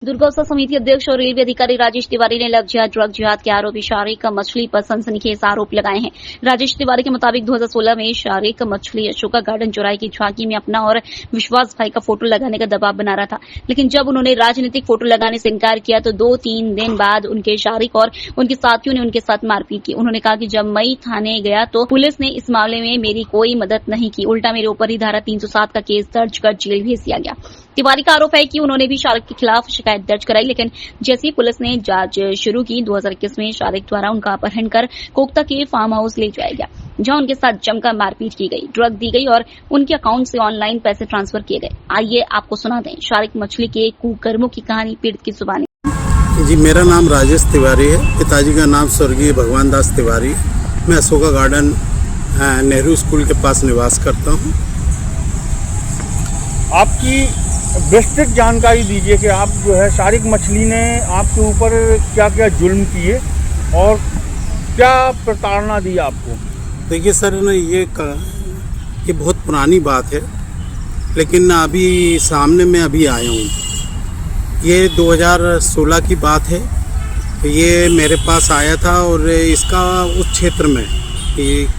दुर्गौसा समिति अध्यक्ष और रेलवे अधिकारी राजेश तिवारी ने लव जिहाद ड्रग जिहाद के आरोपी शारिक मछली पर सनसनीखेज आरोप लगाए हैं। राजेश तिवारी के मुताबिक 2016 में शारिक मछली अशोका गार्डन चौराहे की झांकी में अपना और विश्वास भाई का फोटो लगाने का दबाव बना रहा था, लेकिन जब उन्होंने राजनीतिक फोटो लगाने से इनकार किया तो 2-3 दिन बाद उनके शारिक और उनके साथियों ने उनके साथ मारपीट की। उन्होंने कहा कि जब मई थाने गया तो पुलिस ने इस मामले में मेरी कोई मदद नहीं की, उल्टा मेरे ऊपर ही धारा 307 का केस दर्ज कर जेल भेज दिया गया। तिवारी का आरोप है कि उन्होंने भी शारिक के खिलाफ शिकायत दर्ज कराई, लेकिन जैसे ही पुलिस ने जांच शुरू की 2021 में शारिक द्वारा उनका अपहरण कर कोकता के फार्म हाउस ले जाया गया, जहां उनके साथ जमकर मारपीट की गई, ड्रग दी गई और उनके अकाउंट से ऑनलाइन पैसे ट्रांसफर किए गए। आइए आपको सुना दें शारिक मछली के कुकर्मों की कहानी पीड़ित की जुबानी। जी, मेरा नाम राजेश तिवारी है। पिताजी का नाम स्वर्गीय भगवान दास तिवारी। मैं अशोका गार्डन नेहरू स्कूल के पास निवास करता हूँ। आपकी विस्तृत जानकारी दीजिए कि आप जो है शारिक मछली ने आपके ऊपर क्या क्या जुल्म किए और क्या प्रताड़ना दी आपको। देखिए सर, ना ये बहुत पुरानी बात है, लेकिन अभी सामने में अभी आया हूँ। ये 2016 की बात है। ये मेरे पास आया था और इसका उस क्षेत्र में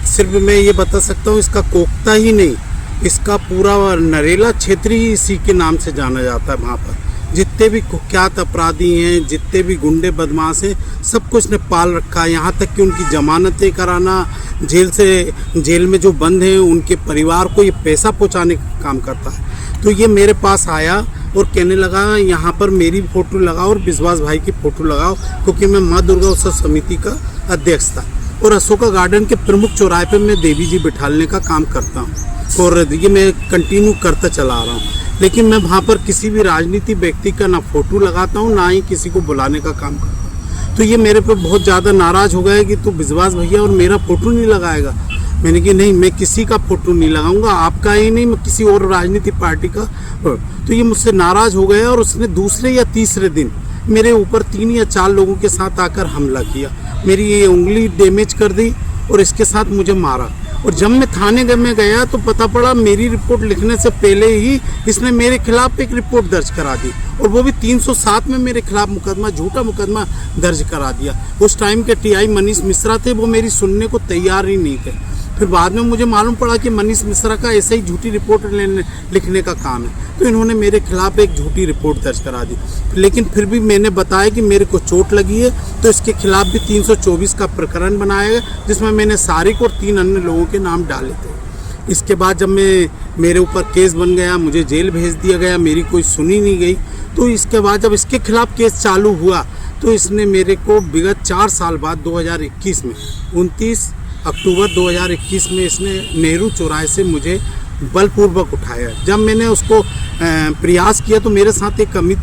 सिर्फ मैं ये बता सकता हूँ, इसका कोकता ही नहीं, इसका पूरा नरेला क्षेत्र ही इसी के नाम से जाना जाता है। वहाँ पर जितने भी कुख्यात अपराधी हैं, जितने भी गुंडे बदमाश हैं, सब कुछ ने पाल रखा है। यहाँ तक कि उनकी जमानतें कराना, जेल में जो बंद हैं उनके परिवार को ये पैसा पहुँचाने का काम करता है। तो ये मेरे पास आया और कहने लगा यहाँ पर मेरी फ़ोटो लगाओ और विश्वास भाई की फ़ोटो लगाओ, क्योंकि मैं माँ दुर्गा उत्सव समिति का अध्यक्ष था और अशोका गार्डन के प्रमुख चौराहे पर मैं देवी जी बिठालने का काम करता हूँ और ये मैं कंटिन्यू करता चला आ रहा हूँ। लेकिन मैं वहाँ पर किसी भी राजनीतिक व्यक्ति का ना फोटो लगाता हूँ, ना ही किसी को बुलाने का काम करता हूँ। तो ये मेरे पे बहुत ज़्यादा नाराज़ हो गया कि तू विश्वास भैया और मेरा फ़ोटो नहीं लगाएगा। मैंने कि नहीं, मैं किसी का फ़ोटो नहीं लगाऊंगा, आपका ही नहीं, मैं किसी और राजनीतिक पार्टी का। तो ये मुझसे नाराज़ हो गया और उसने दूसरे या तीसरे दिन मेरे ऊपर 3 या 4 लोगों के साथ आकर हमला किया, मेरी ये उंगली डैमेज कर दी और इसके साथ मुझे मारा। और जब मैं थाने में गया तो पता पड़ा मेरी रिपोर्ट लिखने से पहले ही इसने मेरे खिलाफ एक रिपोर्ट दर्ज करा दी, और वो भी 307 में मेरे खिलाफ मुकदमा, झूठा मुकदमा दर्ज करा दिया। उस टाइम के टीआई मनीष मिश्रा थे, वो मेरी सुनने को तैयार ही नहीं थे। फिर बाद में मुझे मालूम पड़ा कि मनीष मिश्रा का ऐसे ही झूठी रिपोर्ट लिखने का काम है, तो इन्होंने मेरे खिलाफ एक झूठी रिपोर्ट दर्ज करा दी। लेकिन फिर भी मैंने बताया कि मेरे को चोट लगी है, तो इसके खिलाफ भी 324 का प्रकरण बनाया गया, जिसमें मैंने शारिक और 3 अन्य लोगों के नाम डाले थे। इसके बाद जब मेरे ऊपर केस बन गया, मुझे जेल भेज दिया गया, मेरी कोई सुनी नहीं गई। तो इसके बाद जब इसके खिलाफ केस चालू हुआ तो इसने मेरे को विगत 4 साल बाद 2021 में 29 अक्टूबर 2021 में इसने नेहरू चौराहे से मुझे बलपूर्वक उठाया। जब मैंने उसको प्रयास किया तो मेरे साथ एक अमित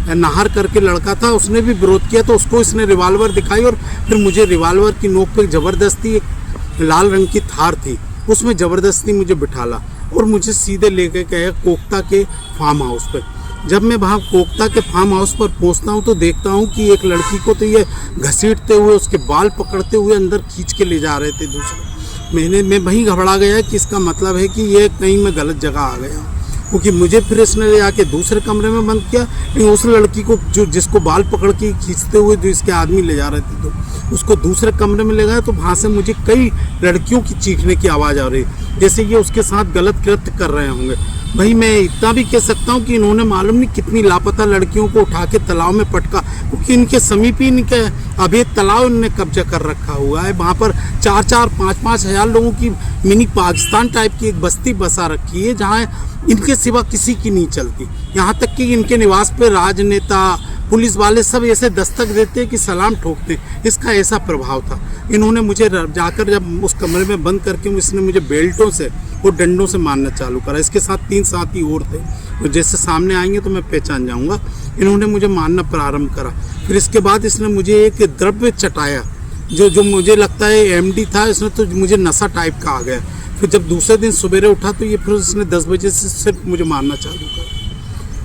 नाहर करके लड़का था, उसने भी विरोध किया, तो उसको इसने रिवाल्वर दिखाई और फिर मुझे रिवाल्वर की नोक पे ज़बरदस्ती, एक लाल रंग की थार थी, उसमें ज़बरदस्ती मुझे बिठाला और मुझे सीधे लेके गया कोकता के फार्म हाउस पर। जब मैं वहाँ कोकता के फार्म हाउस पर पहुँचता हूँ तो देखता हूँ कि एक लड़की को तो ये घसीटते हुए, उसके बाल पकड़ते हुए अंदर खींच के ले जा रहे थे दूसरे। मैं वहीं घबरा गया कि इसका मतलब है कि ये कहीं मैं गलत जगह आ गया हूँ, क्योंकि मुझे फिर इसने ले आके दूसरे कमरे में बंद किया। लेकिन उस लड़की को जिसको बाल पकड़ के खींचते हुए जो इसके आदमी ले जा रहे थे, तो उसको दूसरे कमरे में ले गया। तो वहाँ से मुझे कई लड़कियों की चीखने की आवाज़ आ रही, जैसे ये उसके साथ गलत कृत्य कर रहे होंगे। भाई मैं इतना भी कह सकता हूँ कि इन्होंने मालूम नहीं कितनी लापता लड़कियों को उठा के तालाब में पटका, क्योंकि इनके समीप ही इनके अवैध तालाब इन्होंने कब्जा कर रखा हुआ है। वहाँ पर 4-4, 5-5 हज़ार लोगों की मिनी पाकिस्तान टाइप की एक बस्ती बसा रखी है, जहाँ इनके सिवा किसी की नहीं चलती। यहाँ तक कि इनके निवास पे राजनेता, पुलिस वाले सब ऐसे दस्तक देते कि सलाम ठोकते। इसका ऐसा प्रभाव था। इन्होंने मुझे जाकर जब उस कमरे में बंद करके इसने मुझे बेल्टों से और डंडों से मारना चालू करा। इसके साथ 3 साथी और थे, तो जैसे सामने आएंगे तो मैं पहचान जाऊंगा। इन्होंने मुझे मारना प्रारंभ करा। फिर इसके बाद इसने मुझे एक द्रव्य चटाया जो मुझे लगता है एमडी था, इसने तो मुझे नशा टाइप का आ गया। फिर जब दूसरे दिन सवेरे उठा तो ये फिर इसने 10 बजे से सिर्फ मुझे मारना चालू करा।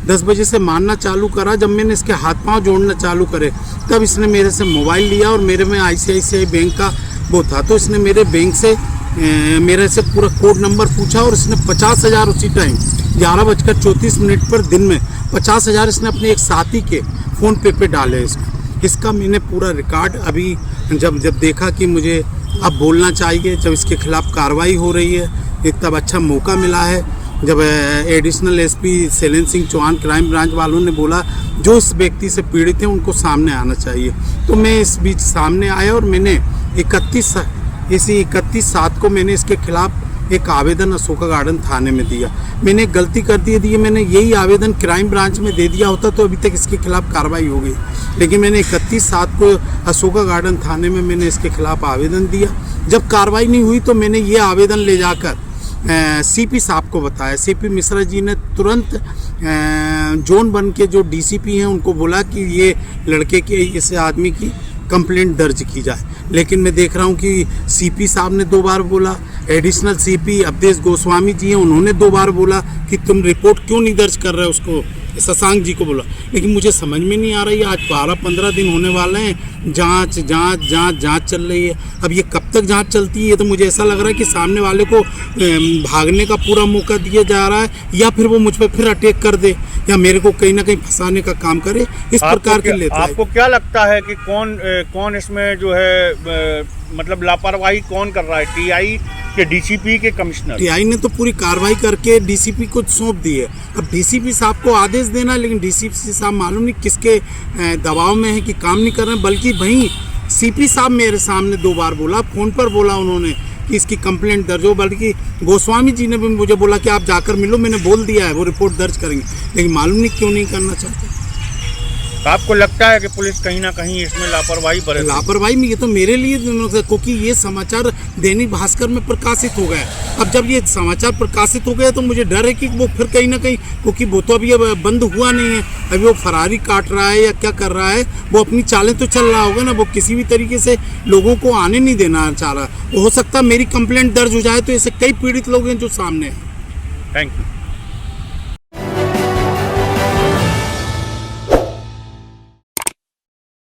10 बजे से मारना चालू करा। जब मैंने इसके हाथ पांव जोड़ना चालू करे तब इसने मेरे से मोबाइल लिया और मेरे में ICICI बैंक का वो था, तो इसने मेरे बैंक से मेरे से पूरा कोड नंबर पूछा और इसने 50,000 उसी टाइम 11:34 पर दिन में 50,000 इसने अपने एक साथी के फ़ोन पे डाले। इसका मैंने पूरा रिकॉर्ड अभी जब देखा कि मुझे अब बोलना चाहिए, जब इसके खिलाफ़ कार्रवाई हो रही है, एक तब अच्छा मौका मिला है जब additional SP Shailendra Singh Chauhan crime branch वालों ने बोला जो इस व्यक्ति से पीड़ित हैं उनको सामने आना चाहिए। तो मैं इस बीच सामने आया और मैंने 31/7 को मैंने इसके खिलाफ एक आवेदन अशोका गार्डन थाने में दिया। मैंने गलती कर दी मैंने यही आवेदन क्राइम ब्रांच में दे दिया होता तो अभी तक इसके खिलाफ कार्रवाई हो गई, लेकिन मैंने 31/7 को अशोका गार्डन थाने में मैंने इसके खिलाफ आवेदन दिया। जब कार्रवाई नहीं हुई तो मैंने ये आवेदन ले जाकर सीपी साहब को बताया। सीपी मिश्रा जी ने तुरंत जोन 1 के जो डीसीपी हैं उनको बोला कि ये लड़के के इस आदमी की कंप्लेंट दर्ज की जाए, लेकिन मैं देख रहा हूँ कि सीपी साहब ने 2 बार बोला, एडिशनल सीपी अवधेश गोस्वामी जी हैं उन्होंने 2 बार बोला कि तुम रिपोर्ट क्यों नहीं दर्ज कर रहे हो, उसको शशांक जी को बोला, लेकिन मुझे समझ में नहीं आ रही है। आज 12-15 दिन होने वाले हैं, जांच चल रही है। अब ये कब तक जांच चलती है? तो मुझे ऐसा लग रहा है कि सामने वाले को भागने का पूरा मौका दिया जा रहा है, या फिर वो मुझ पर फिर अटैक कर दे या मेरे को कहीं ना कहीं फंसाने का काम करे, इस प्रकार के लेता है। आपको क्या लगता है कि कौन इसमें जो है मतलब लापरवाही कौन कर रहा है? टीआई के डीसीपी के कमिश्नर? टीआई ने तो पूरी कार्रवाई करके डीसीपी को सौंप दी है। अब डीसीपी साहब को आदेश देना, लेकिन डीसीपी साहब मालूम नहीं किसके दबाव में है कि काम नहीं कर रहे हैं। बल्कि वहीं सीपी साहब मेरे सामने 2 बार बोला, फ़ोन पर बोला उन्होंने कि इसकी कंप्लेंट दर्ज हो, बल्कि गोस्वामी जी ने भी मुझे बोला कि आप जाकर मिलो, मैंने बोल दिया है वो रिपोर्ट दर्ज करेंगे, लेकिन मालूम नहीं क्यों नहीं करना चाहते। तो आपको लगता है कि पुलिस कहीं ना कहीं इसमें लापरवाही बरती? लापरवाही में ये तो मेरे लिए, क्योंकि ये समाचार दैनिक भास्कर में प्रकाशित हो गया। अब जब ये समाचार प्रकाशित हो गया तो मुझे डर है कि वो फिर कहीं ना कहीं, क्योंकि वो तो अभी बंद हुआ नहीं है, अभी वो फरारी काट रहा है या क्या कर रहा है, वो अपनी चालें तो चल रहा होगा ना, वो किसी भी तरीके से लोगों को आने नहीं देना चाह रहा। हो सकता है मेरी कंप्लेंट दर्ज हो जाए तो ऐसे कई पीड़ित लोग हैं जो सामने हैं। Thank you.